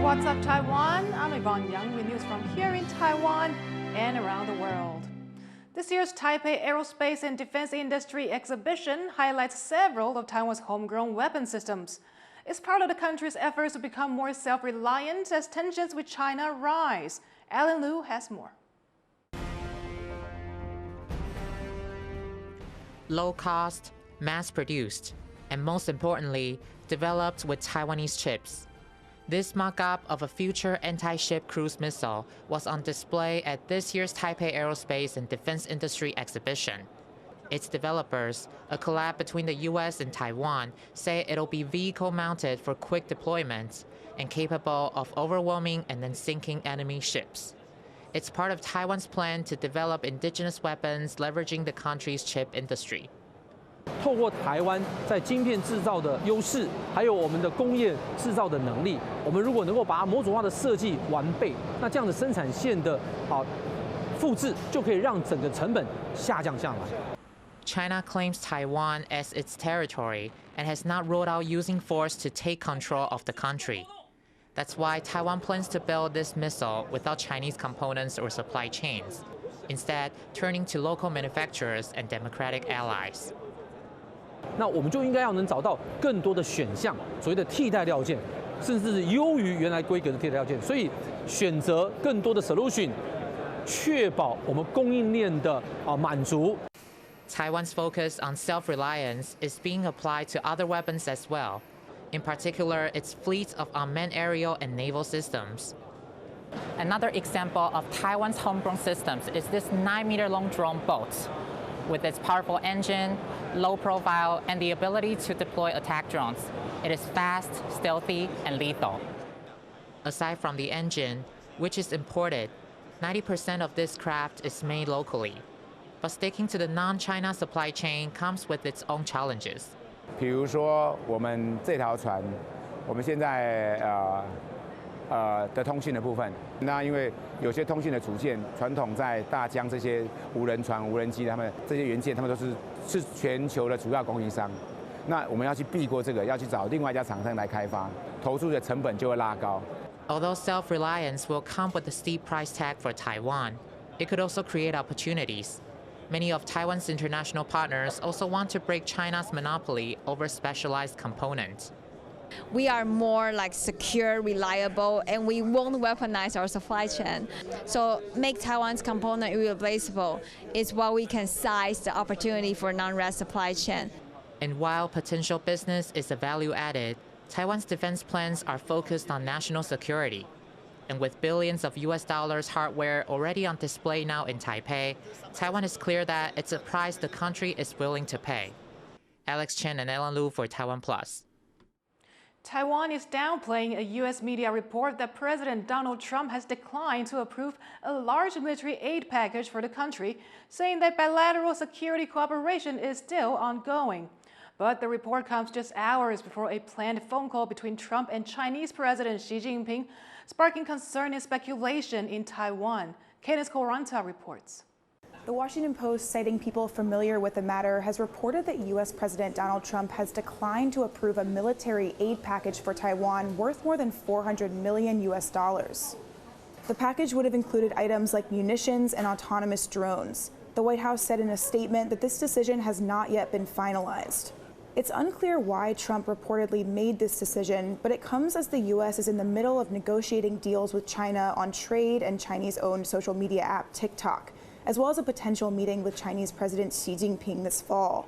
What's up, Taiwan? I'm Yvonne with news from here in Taiwan and around the world. This year's Taipei Aerospace and Defense Industry Exhibition highlights several of Taiwan's homegrown weapon systems. It's part of the country's efforts to become more self-reliant as tensions with China rise. Alan Liu has more. Low cost, mass-produced, and most importantly, developed with Taiwanese chips. This mock-up of a future anti-ship cruise missile was on display at this year's Taipei Aerospace and Defense Industry Exhibition. Its developers, a collab between the US and Taiwan, say it'll be vehicle-mounted for quick deployment and capable of overwhelming and then sinking enemy ships. It's part of Taiwan's plan to develop indigenous weapons leveraging the country's chip industry. 透过台湾在晶片制造的优势，还有我们的工业制造的能力，我们如果能够把它模组化的设计完备，那这样的生产线的复制就可以让整个成本下降下来。China claims Taiwan as its territory and has not ruled out using force to take control of the country. That's why Taiwan plans to build this missile without Chinese components or supply chains, instead turning to local manufacturers and democratic allies. 那我们就应该要能找到更多的选项，所谓的替代料件，甚至是优于原来规格的替代料件。所以选择更多的 solution， 确保我们供应链的满足。Taiwan's focus on self-reliance is being applied to other weapons as well, in particular its fleet of unmanned aerial and naval systems. Another example of Taiwan's homegrown systems is this 9-meter-long drone boat. With its powerful engine, low profile, and the ability to deploy attack drones, it is fast, stealthy, and lethal. Aside from the engine, which is imported, 90% of this craft is made locally. But sticking to the non-China supply chain comes with its own challenges. 比如说，我们这条船，我们现在的通信的部分，那因为有些通信的组件，传统在大疆这些无人船、无人机，他们这些元件，他们都是全球的主要供应商。那我们要去避过这个，要去找另外一家厂商来开发，投入的成本就会拉高。Although self-reliance will come with a steep price tag for Taiwan, it could also create opportunities. Many of Taiwan's international partners also want to break China's monopoly over specialized components. We are more like secure, reliable, and we won't weaponize our supply chain. So make Taiwan's component irreplaceable is what we can size the opportunity for non-res supply chain. And while potential business is a value added, Taiwan's defense plans are focused on national security. And with billions of US dollars hardware already on display now in Taipei, Taiwan is clear that it's a price the country is willing to pay. Alex Chen and Ellen Liu for TaiwanPlus. Taiwan is downplaying a U.S. media report that President Donald Trump has declined to approve a large military aid package for the country, saying that bilateral security cooperation is still ongoing. But the report comes just hours before a planned phone call between Trump and Chinese President Xi Jinping, sparking concern and speculation in Taiwan. Candace Coranta reports. The Washington Post, citing people familiar with the matter, has reported that U.S. President Donald Trump has declined to approve a military aid package for Taiwan worth more than $400 million US. The package would have included items like munitions and autonomous drones. The White House said in a statement that this decision has not yet been finalized. It's unclear why Trump reportedly made this decision, but it comes as the U.S. is in the middle of negotiating deals with China on trade and Chinese-owned social media app TikTok, as well as a potential meeting with Chinese President Xi Jinping this fall.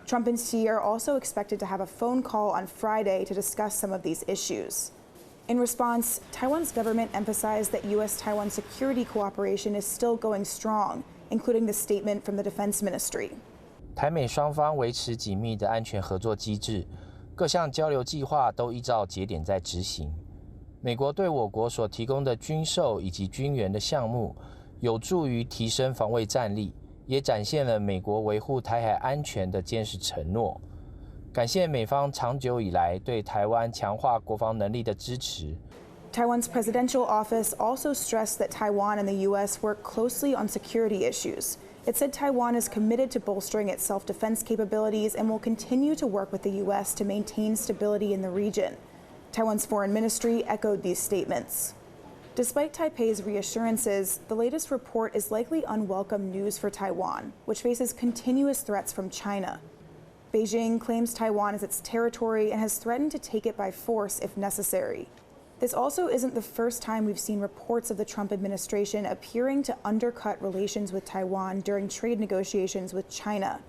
Trump and Xi are also expected to have a phone call on Friday to discuss some of these issues. In response, Taiwan's government emphasized that U.S.-Taiwan security cooperation is still going strong, including the statement from the Defense Ministry. 台美双方维持紧密的安全合作机制，各项交流计划都依照节点在执行。美国对我国所提供的军售以及军援的项目，有助于提升防卫战力，也展现了美国维护台海安全的坚实承诺。感谢美方长久以来对台湾强化国防能力的支持。Taiwan's presidential office also stressed that Taiwan and the U.S. work closely on security issues, It said Taiwan is committed to bolstering its self-defense capabilities and will continue to work with the U.S. to maintain stability in the region. Taiwan's foreign ministry echoed these statements. Despite Taipei's reassurances, the latest report is likely unwelcome news for Taiwan, which faces continuous threats from China. Beijing claims Taiwan as its territory and has threatened to take it by force if necessary. This also isn't the first time we've seen reports of the Trump administration appearing to undercut relations with Taiwan during trade negotiations with China.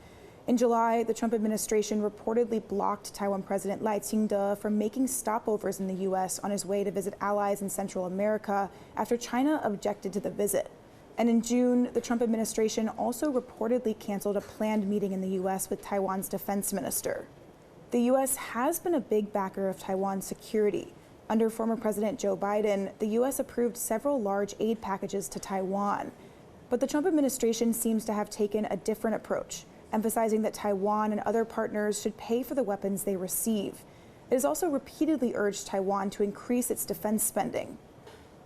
In July, the Trump administration reportedly blocked Taiwan President Lai Ching-te from making stopovers in the U.S. on his way to visit allies in Central America after China objected to the visit. And in June, the Trump administration also reportedly canceled a planned meeting in the U.S. with Taiwan's defense minister. The U.S. has been a big backer of Taiwan's security. Under former President Joe Biden, the U.S. approved several large aid packages to Taiwan. But the Trump administration seems to have taken a different approach, emphasizing that Taiwan and other partners should pay for the weapons they receive. It has also repeatedly urged Taiwan to increase its defense spending.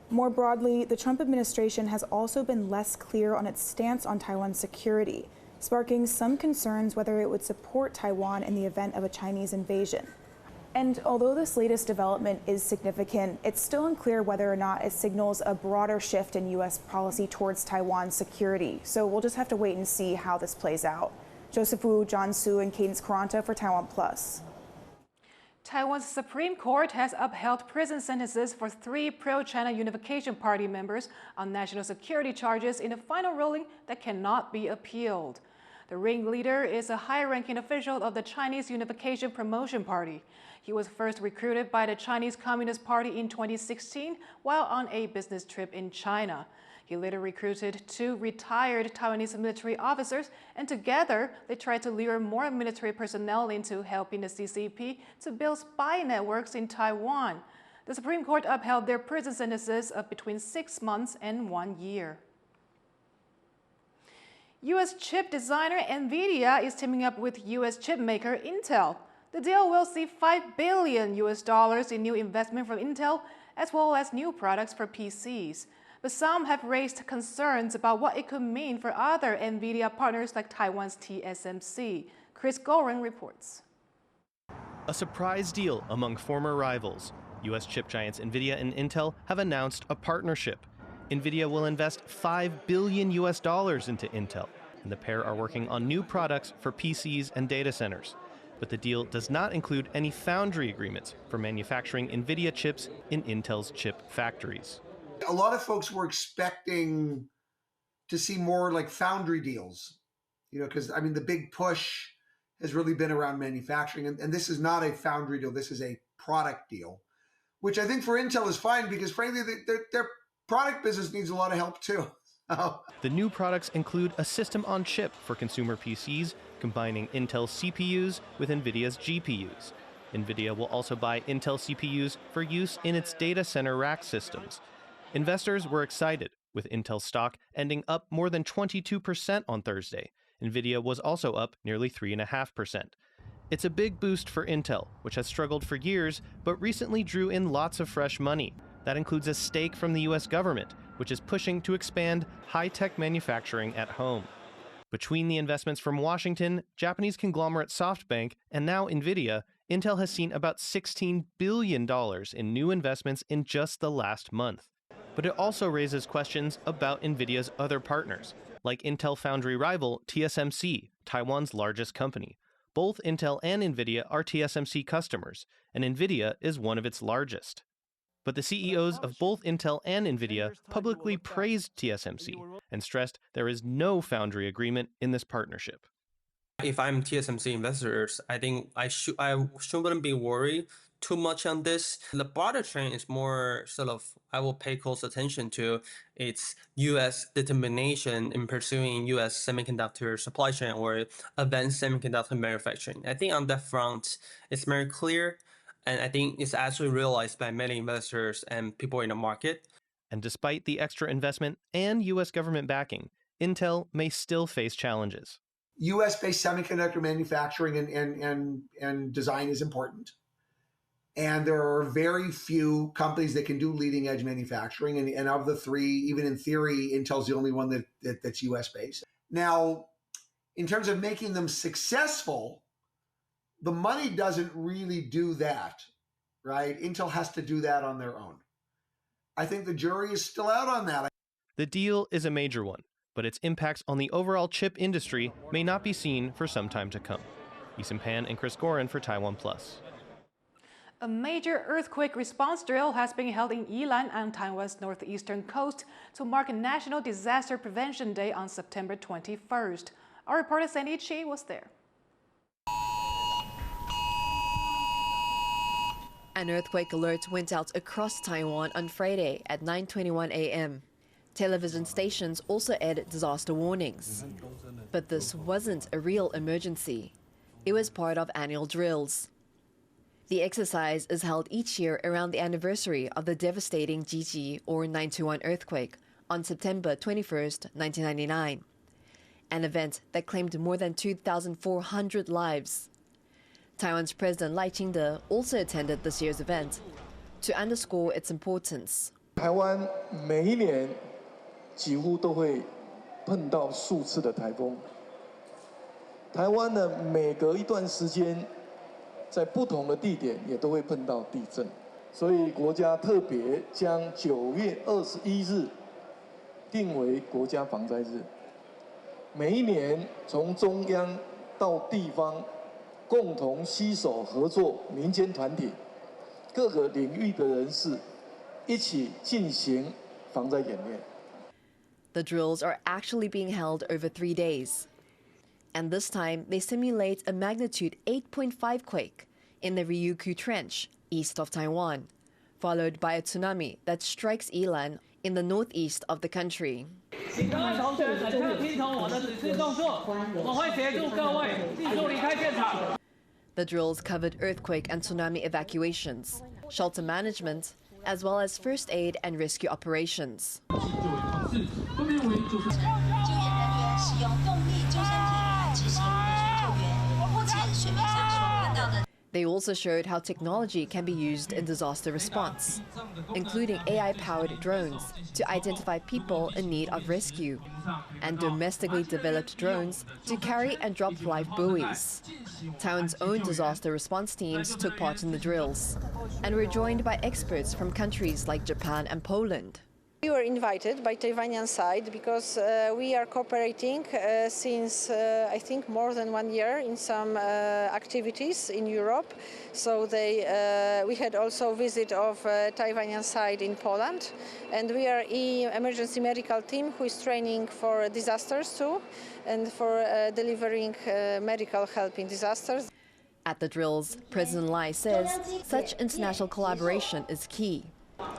More broadly, the Trump administration has also been less clear on its stance on Taiwan's security, sparking some concerns whether it would support Taiwan in the event of a Chinese invasion. And although this latest development is significant, it's still unclear whether or not it signals a broader shift in U.S. policy towards Taiwan's security. So we'll just have to wait and see how this plays out. Joseph Wu, John Su, and Cadence Caranta for TaiwanPlus. Taiwan's Supreme Court has upheld prison sentences for 3 pro-China Unification Party members on national security charges in a final ruling that cannot be appealed. The ringleader is a high-ranking official of the Chinese Unification Promotion Party. He was first recruited by the Chinese Communist Party in 2016 while on a business trip in China. He later recruited 2 retired Taiwanese military officers, and together they tried to lure more military personnel into helping the CCP to build spy networks in Taiwan. The Supreme Court upheld their prison sentences of between 6 months and 1 year. U.S. chip designer Nvidia is teaming up with U.S. chip maker Intel. The deal will see $5 billion in new investment from Intel, as well as new products for PCs. But some have raised concerns about what it could mean for other Nvidia partners like Taiwan's TSMC. Chris Goring reports. A surprise deal among former rivals. U.S. chip giants Nvidia and Intel have announced a partnership. Nvidia will invest $5 billion into Intel, and the pair are working on new products for PCs and data centers. But the deal does not include any foundry agreements for manufacturing Nvidia chips in Intel's chip factories. A lot of folks were expecting to see more like foundry deals, because I mean, the big push has really been around manufacturing, and this is not a foundry deal, this is a product deal, which I think for Intel is fine because frankly, their product business needs a lot of help too. The new products include a system on chip for consumer PCs, combining Intel CPUs with Nvidia's GPUs. Nvidia will also buy Intel CPUs for use in its data center rack systems. Investors were excited, with Intel stock ending up more than 22% on Thursday. Nvidia was also up nearly 3.5%. It's a big boost for Intel, which has struggled for years, but recently drew in lots of fresh money. That includes a stake from the U.S. government, which is pushing to expand high-tech manufacturing at home. Between the investments from Washington, Japanese conglomerate SoftBank, and now Nvidia, Intel has seen about $16 billion in new investments in just the last month. But it also raises questions about Nvidia's other partners, like Intel foundry rival TSMC, Taiwan's largest company. Both Intel and Nvidia are TSMC customers, and Nvidia is one of its largest. But the CEOs of both Intel and Nvidia publicly praised TSMC and stressed there is no foundry agreement in this partnership. If I'm TSMC investors, I think I shouldn't be worried too much on this. The broader trend is more sort of, I will pay close attention to its U.S. determination in pursuing U.S. semiconductor supply chain or advanced semiconductor manufacturing. I think on that front, it's very clear, and I think it's actually realized by many investors and people in the market. And despite the extra investment and U.S. government backing, Intel may still face challenges. U.S.-based semiconductor manufacturing and design is important. And there are very few companies that can do leading edge manufacturing. And of the 3, even in theory, Intel's the only one that's US-based. Now, in terms of making them successful, the money doesn't really do that, right? Intel has to do that on their own. I think the jury is still out on that. The deal is a major one, but its impacts on the overall chip industry may not be seen for some time to come. Yisan Pan and Chris Gorin for TaiwanPlus. A major earthquake response drill has been held in Yilan on Taiwan's northeastern coast to mark National Disaster Prevention Day on September 21st. Our reporter Sandy Chi was there. An earthquake alert went out across Taiwan on Friday at 9:21 a.m. Television stations also aired disaster warnings. But this wasn't a real emergency. It was part of annual drills. The exercise is held each year around the anniversary of the devastating Jiji or 921 earthquake on September 21st, 1999, an event that claimed more than 2,400 lives. Taiwan's President Lai Ching-te also attended this year's event to underscore its importance. 台湾每一年几乎都会碰到数次的台风。台湾呢，每隔一段时间，在不同的地点也都会碰到地震，所以国家特别将9月21日定为国家防灾日。每一年从中央到地方，共同携手合作，民间团体、各个领域的人士一起进行防灾演练。The drills are actually being held over 3 days. And this time, they simulate a magnitude 8.5 quake in the Ryukyu Trench, east of Taiwan, followed by a tsunami that strikes Yilan in the northeast of the country. The drills covered earthquake and tsunami evacuations, shelter management, as well as first aid and rescue operations. They also showed how technology can be used in disaster response, including AI-powered drones to identify people in need of rescue, and domestically developed drones to carry and drop live buoys. Taiwan's own disaster response teams took part in the drills and were joined by experts from countries like Japan and Poland. We were invited by Taiwanian side because we are cooperating since I think more than 1 year in some activities in Europe. So we had also visit of Taiwanian side in Poland, and we are an emergency medical team who is training for disasters too, and for delivering medical help in disasters. At the drills, President Lai says such international collaboration is key,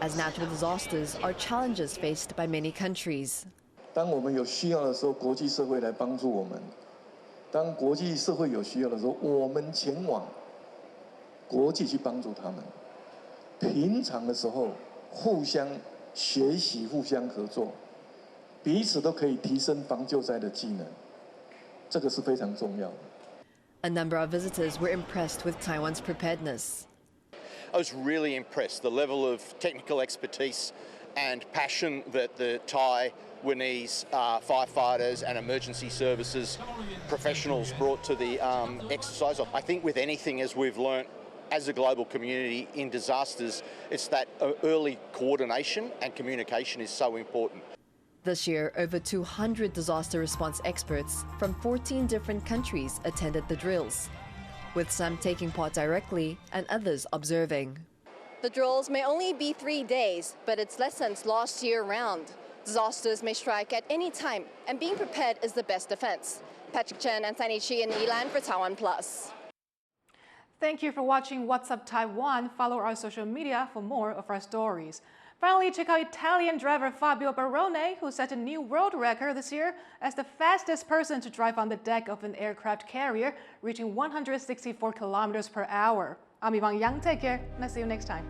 as natural disasters are challenges faced by many countries. 当我们有需要的时候，国际社会来帮助我们；当国际社会有需要的时候，我们前往国际去帮助他们。平常的时候，互相学习、互相合作，彼此都可以提升防救灾的技能，这个是非常重要的。A number of visitors were impressed with Taiwan's preparedness. I was really impressed, the level of technical expertise and passion that the Taiwanese firefighters and emergency services professionals brought to the exercise. I think with anything, as we've learnt as a global community in disasters, it's that early coordination and communication is so important. This year, over 200 disaster response experts from 14 different countries attended the drills, with some taking part directly and others observing. The drills may only be 3 days, but its lessons last year-round. Disasters may strike at any time, and being prepared is the best defense. Patrick Chen and Sandy Chi in Yilan for TaiwanPlus. Thank you for watching What's Up Taiwan. Follow our social media for more of our stories. Finally, check out Italian driver Fabio Barone, who set a new world record this year as the fastest person to drive on the deck of an aircraft carrier, reaching 164 kilometers per hour. I'm Yvonne Yang. Take care, and I'll see you next time.